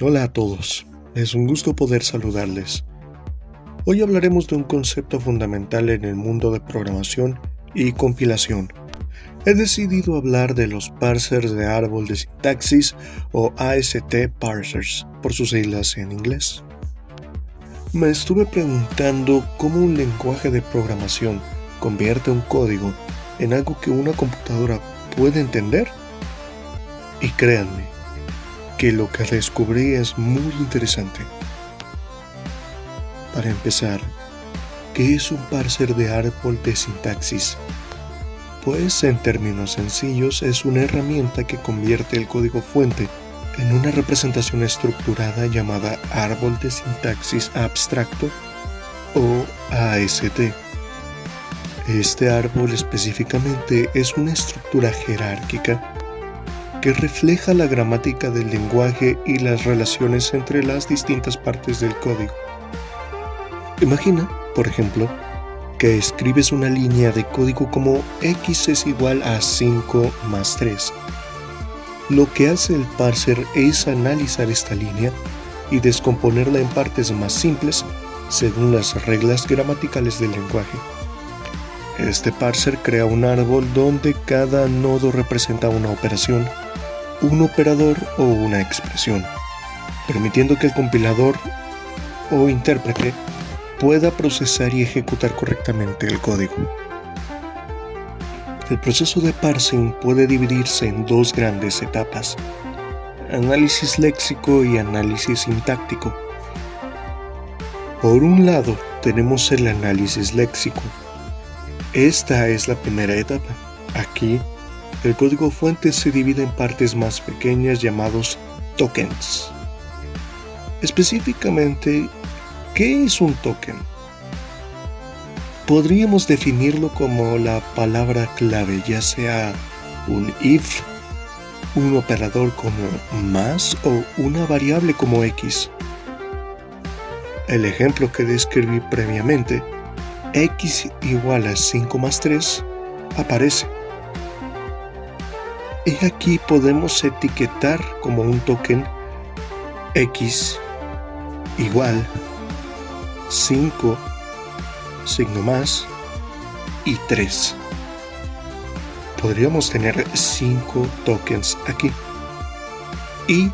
Hola a todos, es un gusto poder saludarles. Hoy hablaremos de un concepto fundamental en el mundo de programación y compilación. He decidido hablar de los parsers de árbol de sintaxis o AST parsers, por sus siglas en inglés. Me estuve preguntando cómo un lenguaje de programación convierte un código en algo que una computadora puede entender. Y créanme, que lo que descubrí es muy interesante. Para empezar, ¿qué es un parser de árbol de sintaxis? Pues en términos sencillos es una herramienta que convierte el código fuente en una representación estructurada llamada árbol de sintaxis abstracto o AST. Este árbol específicamente es una estructura jerárquica que refleja la gramática del lenguaje y las relaciones entre las distintas partes del código. Imagina, por ejemplo, que escribes una línea de código como x es igual a 5 más 3. Lo que hace el parser es analizar esta línea y descomponerla en partes más simples según las reglas gramaticales del lenguaje. Este parser crea un árbol donde cada nodo representa una operación, un operador o una expresión, permitiendo que el compilador o intérprete pueda procesar y ejecutar correctamente el código. El proceso de parsing puede dividirse en dos grandes etapas: análisis léxico y análisis sintáctico. Por un lado, tenemos el análisis léxico. Esta es la primera etapa. Aquí, el código fuente se divide en partes más pequeñas llamados tokens. Específicamente, ¿qué es un token? Podríamos definirlo como la palabra clave, ya sea un if, un operador como más o una variable como x. El ejemplo que describí previamente, x igual a 5 más 3, aparece. Y aquí podemos etiquetar como un token x igual 5, signo más, y 3. Podríamos tener 5 tokens aquí. Y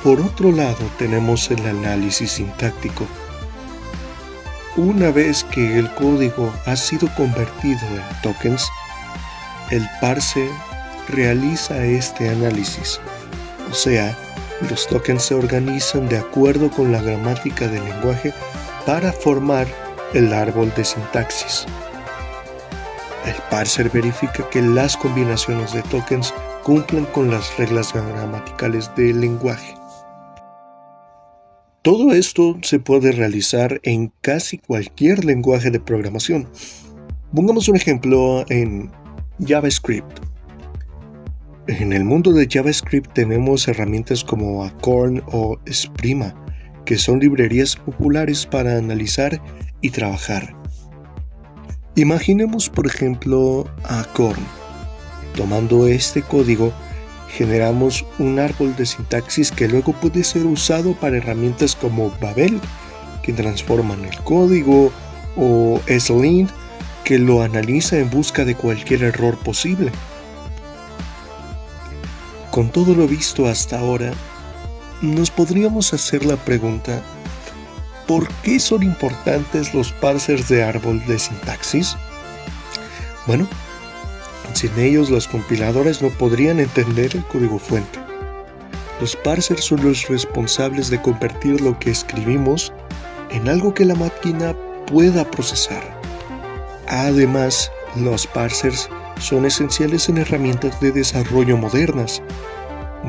por otro lado tenemos el análisis sintáctico. Una vez que el código ha sido convertido en tokens, el parser realiza este análisis, o sea, los tokens se organizan de acuerdo con la gramática del lenguaje para formar el árbol de sintaxis. El parser verifica que las combinaciones de tokens cumplan con las reglas gramaticales del lenguaje. Todo esto se puede realizar en casi cualquier lenguaje de programación. Pongamos un ejemplo en JavaScript. En el mundo de JavaScript tenemos herramientas como Acorn o Sprima, que son librerías populares para analizar y trabajar. Imaginemos, por ejemplo, Acorn. Tomando este código, generamos un árbol de sintaxis que luego puede ser usado para herramientas como Babel, que transforman el código, o Slint, que lo analiza en busca de cualquier error posible. Con todo lo visto hasta ahora, nos podríamos hacer la pregunta: ¿por qué son importantes los parsers de árbol de sintaxis? Bueno, sin ellos los compiladores no podrían entender el código fuente. Los parsers son los responsables de convertir lo que escribimos en algo que la máquina pueda procesar. Además, los parsers son esenciales en herramientas de desarrollo modernas,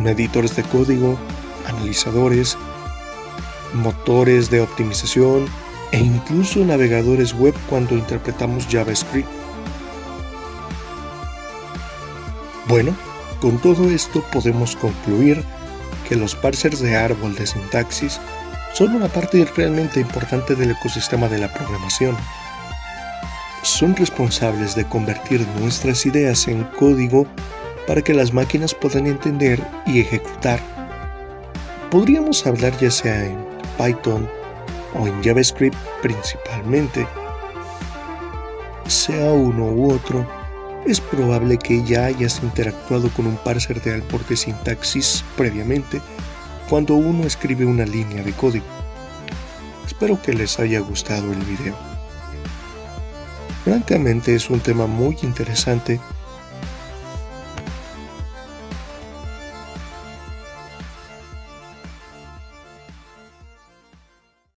editores de código, analizadores, motores de optimización e incluso navegadores web cuando interpretamos JavaScript. Bueno, con todo esto podemos concluir que los parsers de árbol de sintaxis son una parte realmente importante del ecosistema de la programación. Son responsables de convertir nuestras ideas en código para que las máquinas puedan entender y ejecutar. Podríamos hablar ya sea en Python o en JavaScript principalmente. Sea uno u otro, es probable que ya hayas interactuado con un parser de albor de sintaxis previamente cuando uno escribe una línea de código. Espero que les haya gustado el video. Francamente es un tema muy interesante